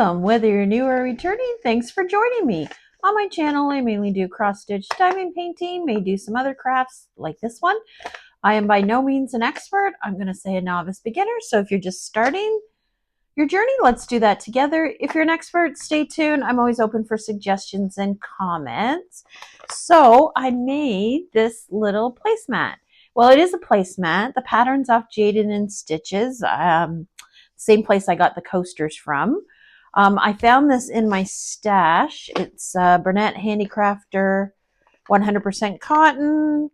Welcome, whether you're new or returning, thanks for joining me. On my channel, I mainly do cross-stitch diamond painting, may do some other crafts like this one. I am by no means an expert. I'm going to say a novice beginner, so if you're just starting your journey, let's do that together. If you're an expert, stay tuned. I'm always open for suggestions and comments. So I made this little placemat. Well, it is a placemat. The pattern's off Jaded and Stitches, same place I got the coasters from. I found this in my stash. It's Burnett Handicrafter 100% cotton.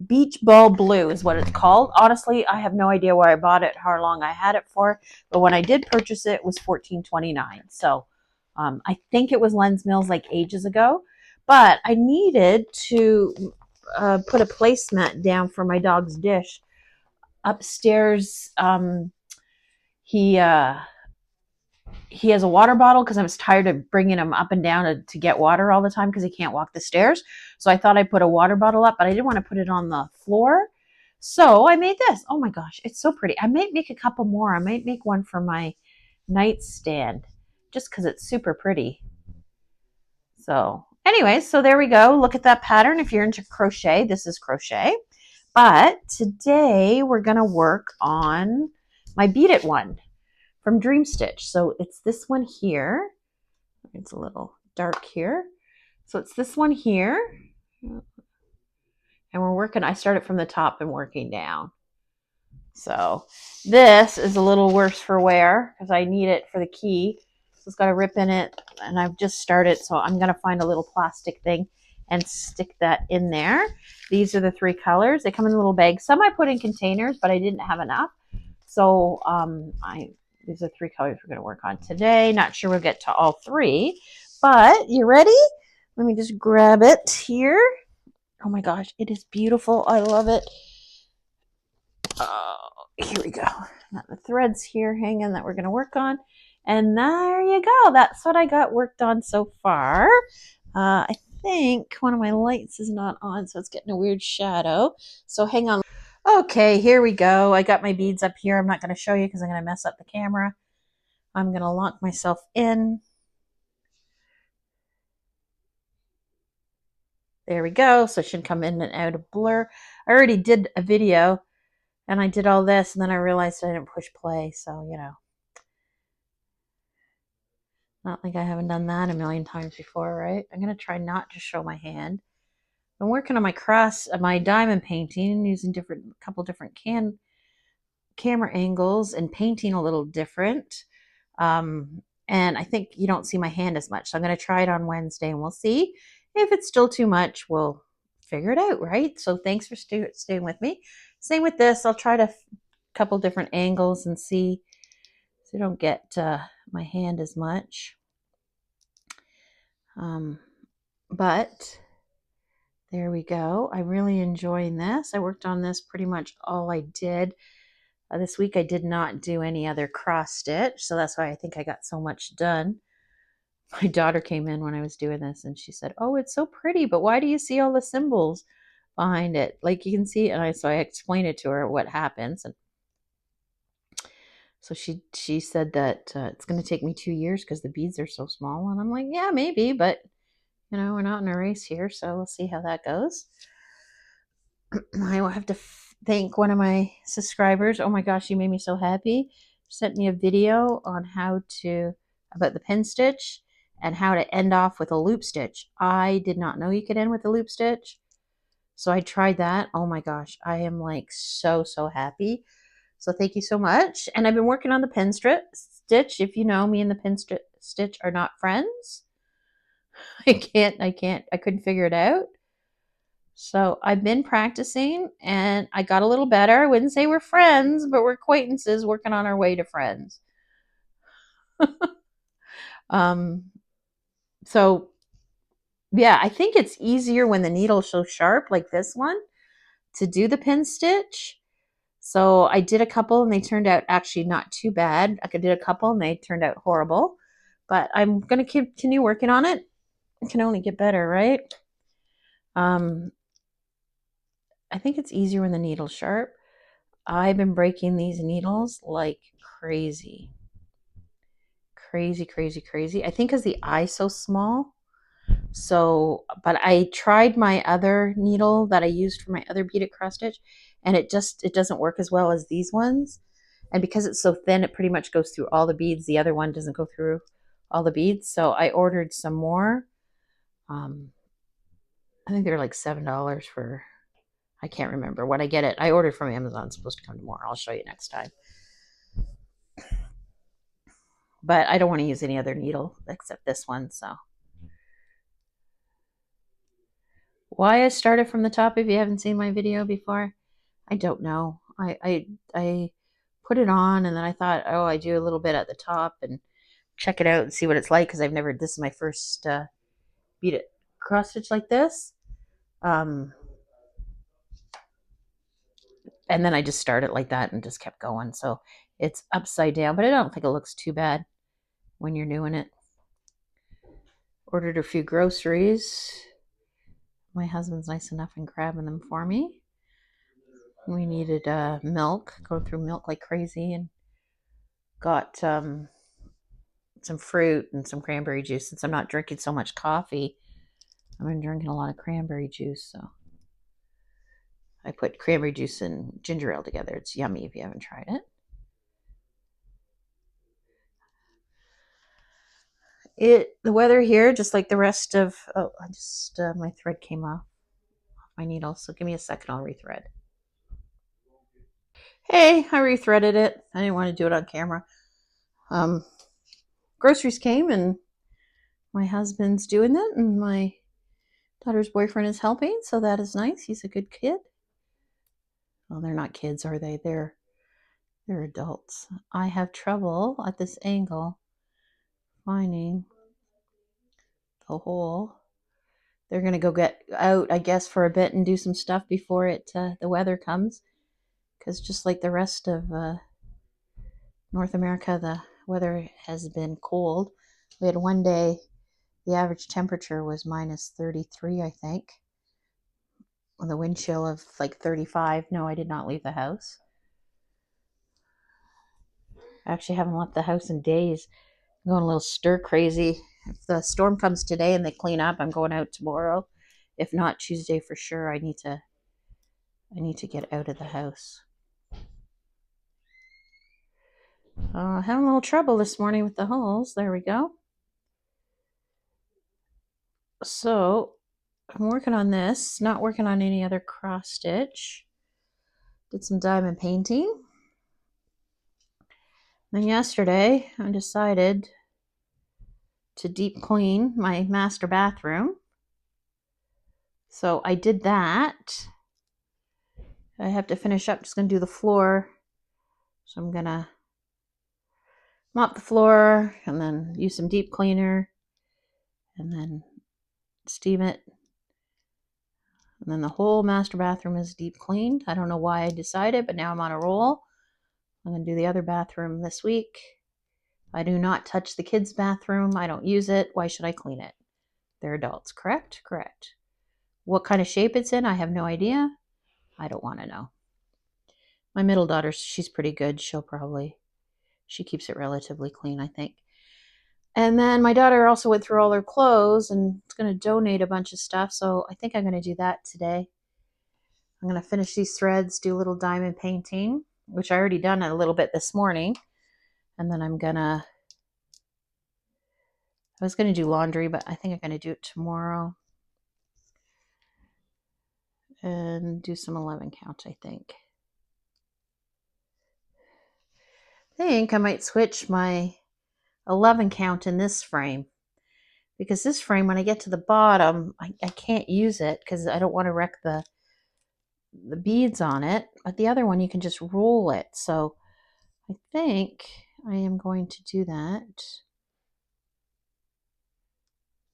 Beach Ball Blue is what it's called. Honestly, I have no idea where I bought it, how long I had it for, but when I did purchase it, it was $14.29. So I think it was Lens Mills like ages ago, but I needed to put a placemat down for my dog's dish upstairs. He has a water bottle because I was tired of bringing him up and down to get water all the time because he can't walk the stairs. So I thought I'd put a water bottle up, but I didn't want to put it on the floor. So I made this. Oh my gosh, it's so pretty. I might make a couple more. I might make one for my nightstand just because it's super pretty. So anyway, so there we go. Look at that pattern. If you're into crochet, this is crochet. But today we're going to work on my beaded one from Dream Stitch. So it's this one here. It's a little dark here. So it's this one here. And we're working, I started from the top and working down. So this is a little worse for wear because I need it for the key. So it's got a rip in it and I've just started. So I'm going to find a little plastic thing and stick that in there. These are the three colors. They come in a little bag. Some I put in containers, but I didn't have enough. So these are three colors we're going to work on today. Not sure we'll get to all three, but you ready? Let me just grab it here. Oh my gosh, it is beautiful. I love it. Here we go. Got the threads here hanging that we're going to work on. And there you go. That's what I got worked on so far. I think one of my lights is not on, so it's getting a weird shadow. So hang on. Okay, here we go. I got my beads up here. I'm not going to show you because I'm going to mess up the camera. I'm going to lock myself in. There we go. So it should come in and out of blur. I already did a video and I did all this and then I realized I didn't push play. So, you know, not like I haven't done that a million times before, right? I'm going to try not to show my hand. I'm working on my diamond painting using couple different camera angles and painting a little different. And I think you don't see my hand as much. So I'm going to try it on Wednesday and we'll see. If it's still too much, we'll figure it out, right? So thanks for staying with me. Same with this. I'll try a couple different angles and see so I don't get my hand as much. But there we go. I'm really enjoying this. I worked on this pretty much all I did. This week I did not do any other cross stitch, so that's why I think I got so much done. My daughter came in when I was doing this and she said, "Oh, it's so pretty, but why do you see all the symbols behind it? Like you can see," and so I explained it to her what happens. And so she said that it's going to take me 2 years because the beads are so small. And I'm like, yeah, maybe, but you know, we're not in a race here, so we'll see how that goes. I will have to thank one of my subscribers. Oh my gosh, you made me so happy. Sent me a video on about the pin stitch and how to end off with a loop stitch. I did not know you could end with a loop stitch. So I tried that. Oh my gosh, I am like so happy. So thank you so much. And I've been working on the pin stitch. If you know, me and the pin stitch are not friends. I couldn't figure it out. So I've been practicing and I got a little better. I wouldn't say we're friends, but we're acquaintances working on our way to friends. So yeah, I think it's easier when the needle's so sharp like this one to do the pin stitch. So I did a couple and they turned out actually not too bad. I did a couple and they turned out horrible, but I'm going to continue working on it. It can only get better, right? I think it's easier when the needle's sharp. I've been breaking these needles like crazy. crazy, crazy, crazy. I think because the eye's so small. So, but I tried my other needle that I used for my other beaded cross stitch, and it doesn't work as well as these ones. And because it's so thin, it pretty much goes through all the beads. The other one doesn't go through all the beads. So I ordered some more. I think they're like $7 for, I can't remember when I get it. I ordered from Amazon. It's supposed to come tomorrow. I'll show you next time. But I don't want to use any other needle except this one. So why I started from the top, if you haven't seen my video before, I don't know. I put it on and then I thought, oh, I do a little bit at the top and check it out and see what it's like, because this is my first beaded cross stitch like this. And then I just started like that and just kept going. So it's upside down, but I don't think it looks too bad when you're doing it. Ordered a few groceries. My husband's nice enough in grabbing them for me. We needed milk, go through milk like crazy, and got some fruit and some cranberry juice. Since I'm not drinking so much coffee, I've been drinking a lot of cranberry juice. So I put cranberry juice and ginger ale together. It's yummy if you haven't tried it. The weather here, just like the rest of, my thread came off my needle. So give me a second, I'll rethread. Hey, I rethreaded it. I didn't want to do it on camera. Groceries came and my husband's doing it and my daughter's boyfriend is helping, so that is nice. He's a good kid. Well, they're not kids, are they? They're adults. I have trouble at this angle finding the hole. They're gonna go get out, I guess, for a bit and do some stuff before the weather comes, because just like the rest of North America, the weather has been cold. We had one day the average temperature was minus 33, I think, with a wind chill of like 35. No, I did not leave the house. I actually haven't left the house in days. I'm going a little stir crazy. If the storm comes today and they clean up, I'm going out tomorrow. If not, Tuesday for sure. I need to get out of the house. Having a little trouble this morning with the holes. There we go. So I'm working on this, not working on any other cross stitch. Did some diamond painting. Then yesterday I decided to deep clean my master bathroom. So I did that. I have to finish up, just gonna do the floor. So I'm gonna mop the floor and then use some deep cleaner and then steam it. And then the whole master bathroom is deep cleaned. I don't know why I decided, but now I'm on a roll. I'm gonna do the other bathroom this week. I do not touch the kids' bathroom. I don't use it. Why should I clean it? They're adults, correct? Correct. What kind of shape it's in, I have no idea. I don't want to know. My middle daughter, she's pretty good. She keeps it relatively clean, I think. And then my daughter also went through all her clothes and is going to donate a bunch of stuff. So I think I'm going to do that today. I'm going to finish these threads, do a little diamond painting, which I already done a little bit this morning. And then I was going to do laundry, but I think I'm going to do it tomorrow. And do some 11 count, I think. I think I might switch my 11 count in this frame, because this frame, when I get to the bottom, I can't use it because I don't want to wreck the beads on it. But the other one, you can just roll it. So I think I am going to do that.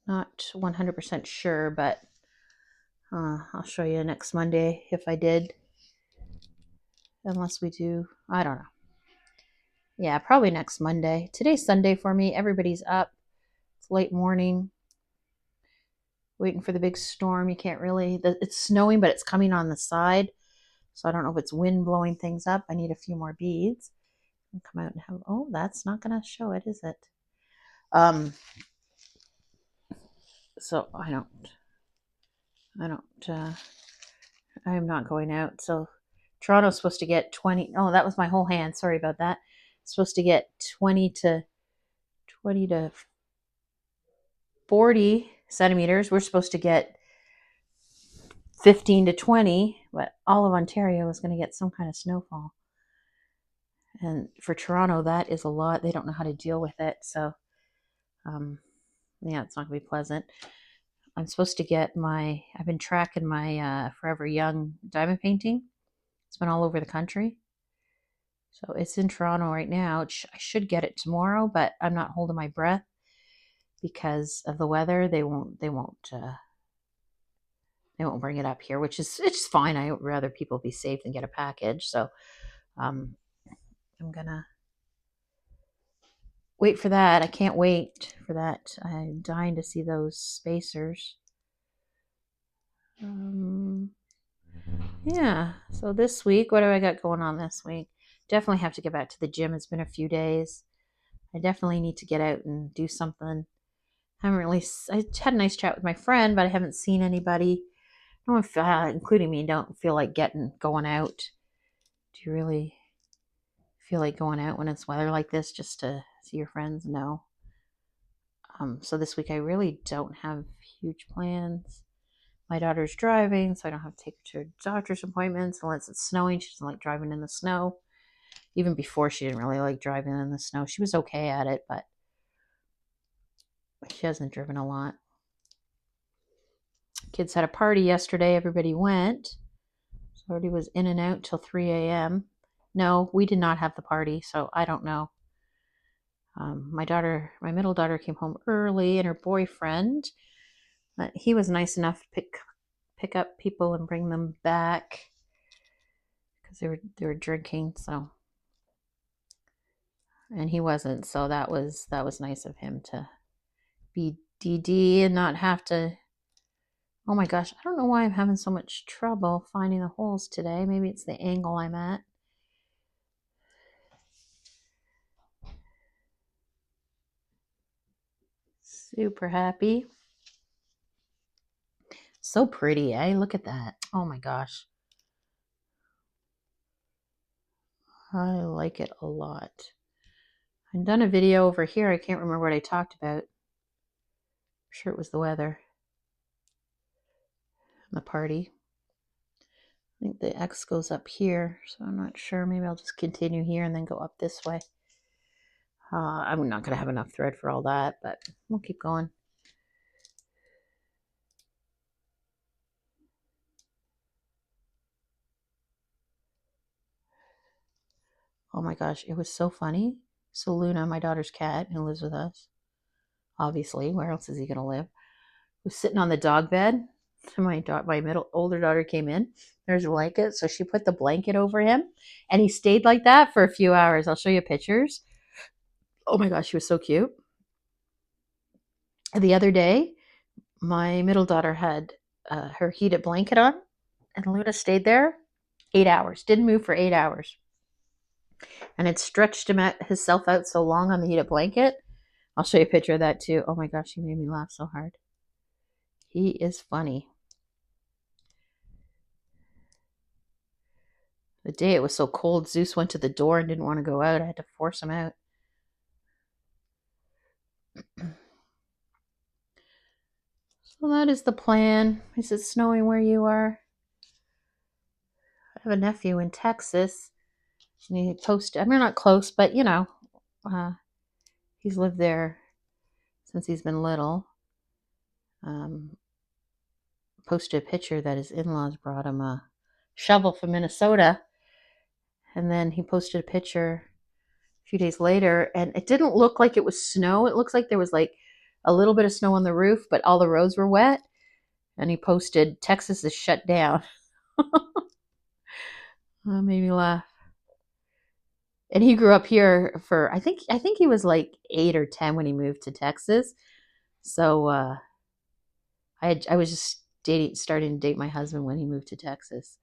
Not 100% sure, but I'll show you next Monday if I did. Unless we do, I don't know. Yeah, probably next Monday. Today's Sunday for me. Everybody's up. It's late morning. Waiting for the big storm. You can't really, it's snowing, but it's coming on the side. So I don't know if it's wind blowing things up. I need a few more beads. I'll come out and have, oh, that's not going to show it, is it? So I am not going out. So Toronto's supposed to get 20. Oh, that was my whole hand. Sorry about that. Supposed to get 20 to 40 centimeters. We're supposed to get 15 to 20, but all of Ontario is going to get some kind of snowfall. And for Toronto, that is a lot. They don't know how to deal with it. So, yeah, it's not going to be pleasant. I'm supposed to get I've been tracking my Forever Young diamond painting. It's been all over the country. So it's in Toronto right now. I should get it tomorrow, but I'm not holding my breath because of the weather. They won't bring it up here, which is it's fine. I would rather people be safe than get a package. So I'm gonna wait for that. I can't wait for that. I'm dying to see those spacers. Yeah. So this week, what do I got going on this week? Definitely have to get back to the gym. It's been a few days. I definitely need to get out and do something. I had a nice chat with my friend, but I haven't seen anybody. No one, including me, don't feel like going out. Do you really feel like going out when it's weather like this just to see your friends? No. So this week I really don't have huge plans. My daughter's driving, so I don't have to take her to doctor's appointments unless it's snowing. She doesn't like driving in the snow. Even before, she didn't really like driving in the snow. She was okay at it, but she hasn't driven a lot. Kids had a party yesterday. Everybody went. So everybody was in and out till 3 a.m. No, we did not have the party, so I don't know. My middle daughter came home early, and her boyfriend, he was nice enough to pick up people and bring them back because they were drinking. So, and he wasn't. So that was nice of him to be DD and not have to. Oh my gosh, I don't know why I'm having so much trouble finding the holes today. Maybe it's the angle I'm at. Super happy. So pretty, eh? Look at that. Oh my gosh. I like it a lot. I've done a video over here. I can't remember what I talked about. I'm sure it was the weather and the party. I think the X goes up here, so I'm not sure. Maybe I'll just continue here and then go up this way. I'm not going to have enough thread for all that, but we'll keep going. Oh my gosh, it was so funny. So Luna, my daughter's cat, who lives with us, obviously, where else is he going to live, was sitting on the dog bed. My older daughter came in. There's a blanket, so she put the blanket over him, and he stayed like that for a few hours. I'll show you pictures. Oh my gosh, he was so cute. The other day, my middle daughter had her heated blanket on, and Luna stayed there 8 hours. Didn't move for 8 hours, and it stretched himself out so long on the heated blanket. I'll show you a picture of that too. Oh my gosh, he made me laugh so hard. He is funny. The day it was so cold, Zeus went to the door and didn't want to go out. I had to force him out. So that is the plan. Is it snowing where you are? I have a nephew in Texas. And he posted, I mean, not close, but you know, he's lived there since he's been little. Posted a picture that his in-laws brought him a shovel from Minnesota. And then he posted a picture a few days later, and it didn't look like it was snow. It looks like there was like a little bit of snow on the roof, but all the roads were wet. And he posted, Texas is shut down. That made me laugh. And he grew up here for I think he was like 8 or 10 when he moved to Texas. So I was just starting to date my husband when he moved to Texas.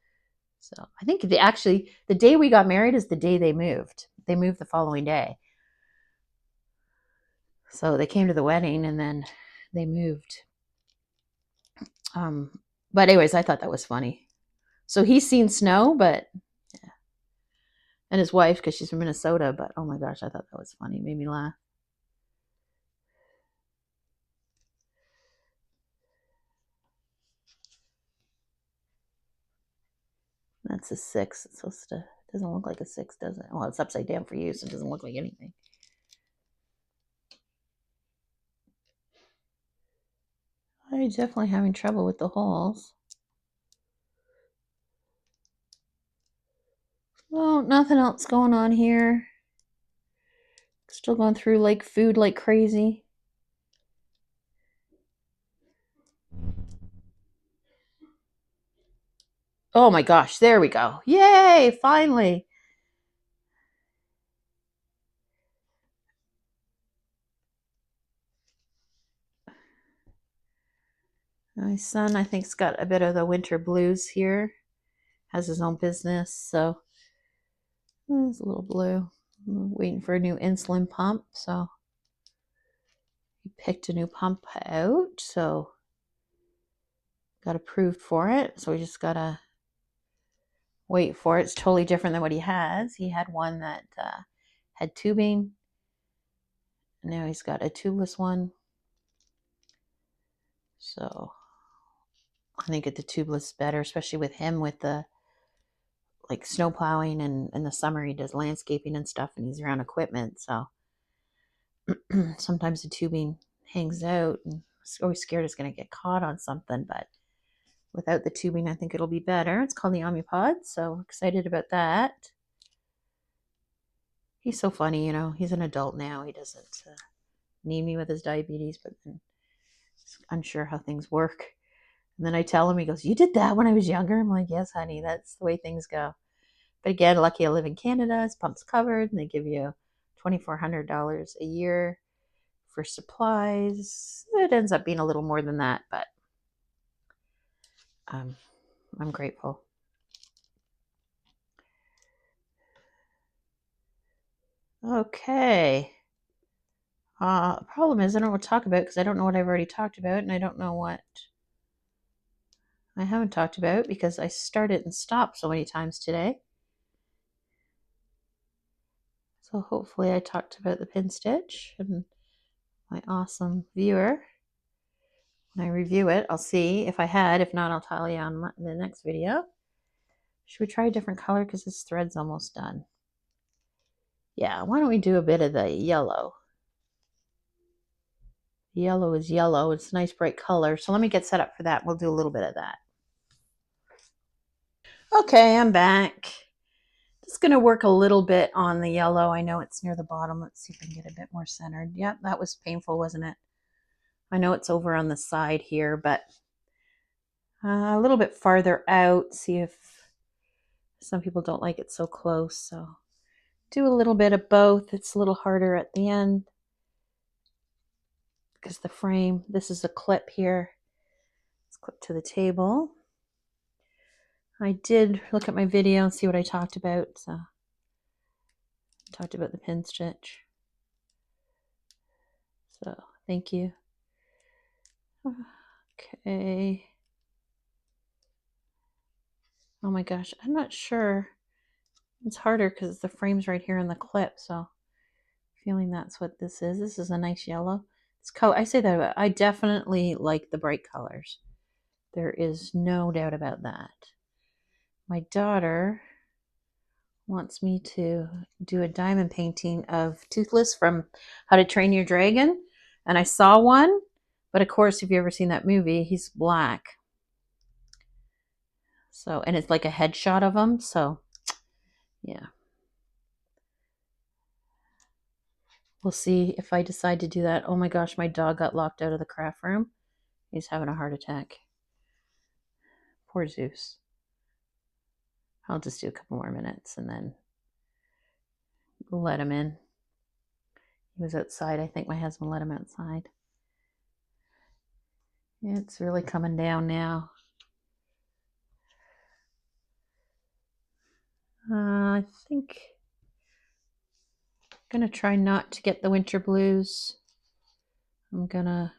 So I think the day we got married is the day they moved. They moved the following day. So they came to the wedding and then they moved. But anyways, I thought that was funny. So he's seen snow, but yeah. And his wife, because she's from Minnesota, but oh my gosh, I thought that was funny. It made me laugh. That's a 6. It's supposed to, it doesn't look like a 6, does it? Well, it's upside down for you, so it doesn't look like anything. I'm definitely having trouble with the holes. Well, nothing else going on here. Still going through like food like crazy. Oh my gosh, there we go. Yay, finally. My son, I think, has got a bit of the winter blues here. Has his own business, so there's a little blue. I'm waiting for a new insulin pump, so he picked a new pump out, so got approved for it. So we just gotta wait for it. It's totally different than what he has. He had one that had tubing. Now he's got a tubeless one. So I think the tubeless better, especially with him with the like snow plowing, and in the summer he does landscaping and stuff and he's around equipment. So sometimes the tubing hangs out and I'm always scared it's going to get caught on something, but without the tubing I think it'll be better. It's called the Omnipod, so excited about that. He's so funny, you know. He's an adult now. He doesn't need me with his diabetes, but then he's unsure how things work. And then I tell him, he goes, "You did that when I was younger?" I'm like, "Yes, honey, that's the way things go." But again, lucky I live in Canada. His pump's covered, and they give you $2,400 a year for supplies. It ends up being a little more than that, but I'm grateful. Okay. Problem is, I don't know what to talk about because I don't know what I've already talked about, and I don't know what I haven't talked about because I started and stopped so many times today. So hopefully I talked about the pin stitch and my awesome viewer. When I review it, I'll see if I had. If not, I'll tell you on the next video. Should we try a different color because this thread's almost done? Yeah, why don't we do a bit of the yellow? Yellow is yellow. It's a nice bright color. So let me get set up for that. We'll do a little bit of that. Okay, I'm back. Just going to work a little bit on the yellow. I know it's near the bottom. Let's see if I can get a bit more centered. Yep, that was painful, wasn't it? I know it's over on the side here, but a little bit farther out. See if some people don't like it so close. So do a little bit of both. It's a little harder at the end because the frame, this is a clip here. It's clipped to the table. I did look at my video and see what I talked about. So I talked about the pin stitch. So thank you. Okay. Oh my gosh, I'm not sure. It's harder because the frame's right here in the clip. So feeling that's what this is. This is a nice yellow. It's I say that about, I definitely like the bright colors. There is no doubt about that. My daughter wants me to do a diamond painting of Toothless from How to Train Your Dragon. And I saw one, but of course, if you've ever seen that movie, he's black. So, and it's like a headshot of him. So, yeah. We'll see if I decide to do that. Oh my gosh, my dog got locked out of the craft room. He's having a heart attack. Poor Zeus. I'll just do a couple more minutes and then let him in. He was outside. I think my husband let him outside. It's really coming down now. I think I'm going to try not to get the winter blues. I'm gonna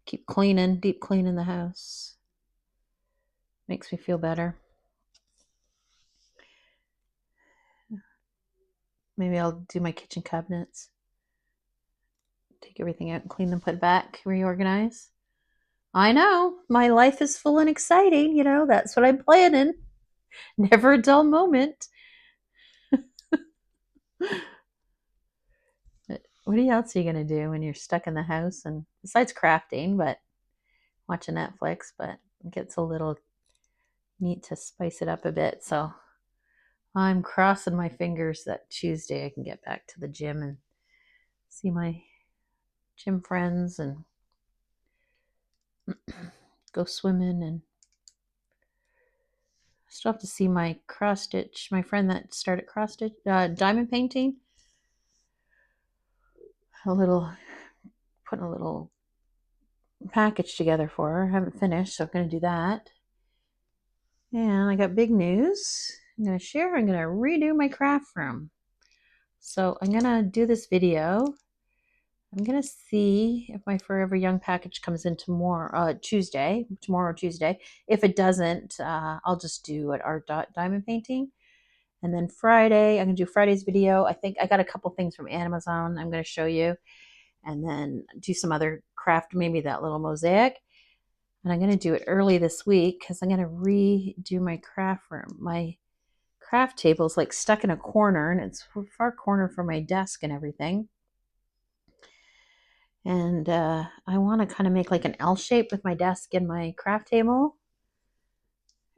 keep cleaning, deep cleaning the house. Makes me feel better. Maybe I'll do my kitchen cabinets. Take everything out and clean them, put it back, reorganize. I know, my life is full and exciting, you know, that's what I'm planning. Never a dull moment. What else are you going to do when you're stuck in the house? And besides crafting, but watching Netflix, but it gets a little neat to spice it up a bit. So I'm crossing my fingers that Tuesday I can get back to the gym and see my gym friends and go swimming. And still have to see my cross stitch, my friend that started cross stitch, diamond painting. Putting a little package together for her. I haven't finished, so I'm going to do that. And I got big news. I'm going to share. I'm going to redo my craft room. So I'm going to do this video. I'm going to see if my Forever Young package comes in tomorrow, Tuesday. If it doesn't, I'll just do an art diamond painting. And then Friday, I'm going to do Friday's video. I think I got a couple things from Amazon I'm going to show you. And then do some other craft, maybe that little mosaic. And I'm going to do it early this week because I'm going to redo my craft room. My craft table is like stuck in a corner, and it's a far corner from my desk and everything. And I want to kind of make like an L shape with my desk and my craft table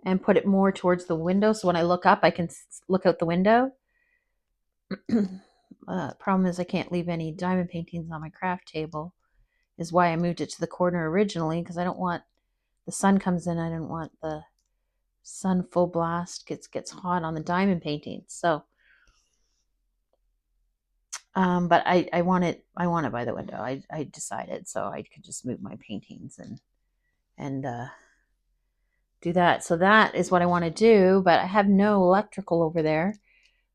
and put it more towards the window. So when I look up, I can look out the window. Problem is I can't leave any diamond paintings on my craft table, is why I moved it to the corner originally, because I don't want the sun comes in. I didn't want the sun full blast gets hot on the diamond painting. So but I want it by the window. I decided, so I could just move my paintings and do that. So that is what I want to do, but I have no electrical over there.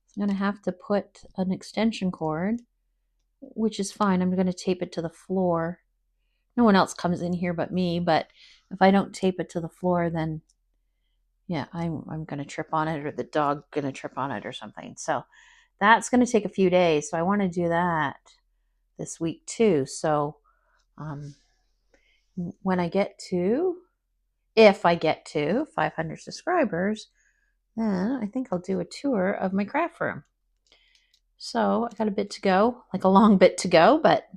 So I'm going to have to put an extension cord, which is fine. I'm going to tape it to the floor. No one else comes in here but me, but if I don't tape it to the floor, then yeah, I'm going to trip on it, or the dog going to trip on it or something. So that's going to take a few days. So I want to do that this week too. So when I get to, if I get to 500 subscribers, then I think I'll do a tour of my craft room. So I got a bit to go, like a long bit to go, but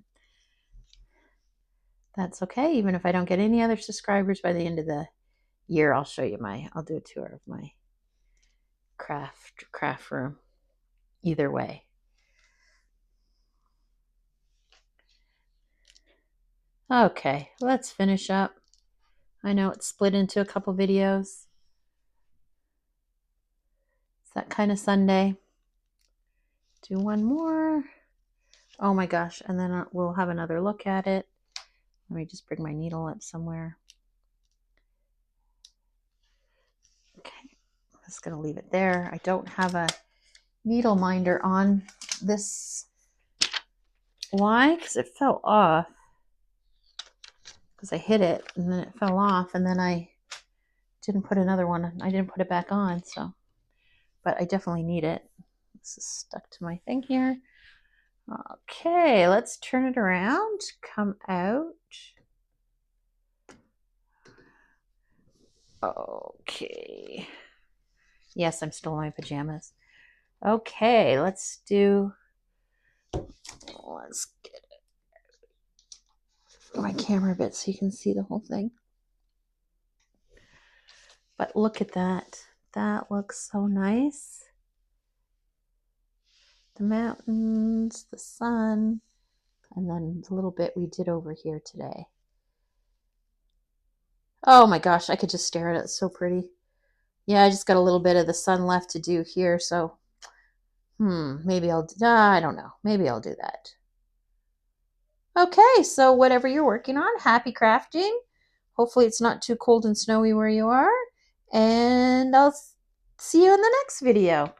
that's okay. Even if I don't get any other subscribers by the end of the year, I'll do a tour of my craft room. Either way. Okay, let's finish up. I know it's split into a couple videos. It's that kind of Sunday. Do one more. Oh my gosh, and then we'll have another look at it. Let me just bring my needle up somewhere. Okay, I'm just going to leave it there. I don't have a needle minder on this. Why? Because it fell off. Because I hit it and then it fell off, and then I didn't put another one. I didn't put it back on, so. But I definitely need it. This is stuck to my thing here. Okay, let's turn it around. Come out. Okay. Yes, I'm still in my pajamas. Okay, let's get my camera a bit so you can see the whole thing. But look at that. That looks so nice. The mountains, the sun, and then the little bit we did over here today. Oh my gosh, I could just stare at it. It's so pretty. Yeah, I just got a little bit of the sun left to do here, so maybe I don't know. Maybe I'll do that. Okay, so whatever you're working on, happy crafting. Hopefully it's not too cold and snowy where you are, and I'll see you in the next video.